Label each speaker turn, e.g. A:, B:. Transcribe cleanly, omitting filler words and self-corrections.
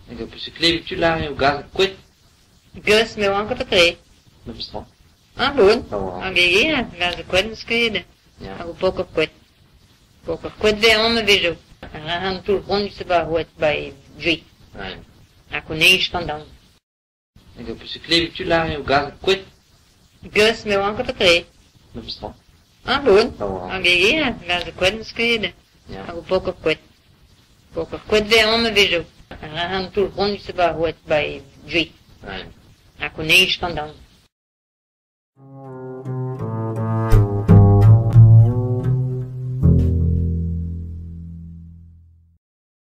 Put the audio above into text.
A: Ik heb een klein beetje lang, ik ga quit.
B: Gus meu anche per tre.
A: Dat bestaat.
B: Ah, bun.
A: Oh.
B: Anche io, la quel scrive.
A: Ja.
B: Hago pouco quit. Pouco quit de homem vejo. Han tul hon se ba hoet bij drie.
A: Nee.
B: Ako nem standaard.
A: Ik heb een klein beetje lang, ik ga quit.
B: Gus meu anche per tre.
A: Dat bestaat.
B: Ah, bun.
A: Oh.
B: Anche io, la quel scrive.
A: Ja.
B: Hago pouco quit. Pouco quit de homem vejo. Han tul hon se ba hoet bij drie.
A: Nee.
B: Ako nem standaard.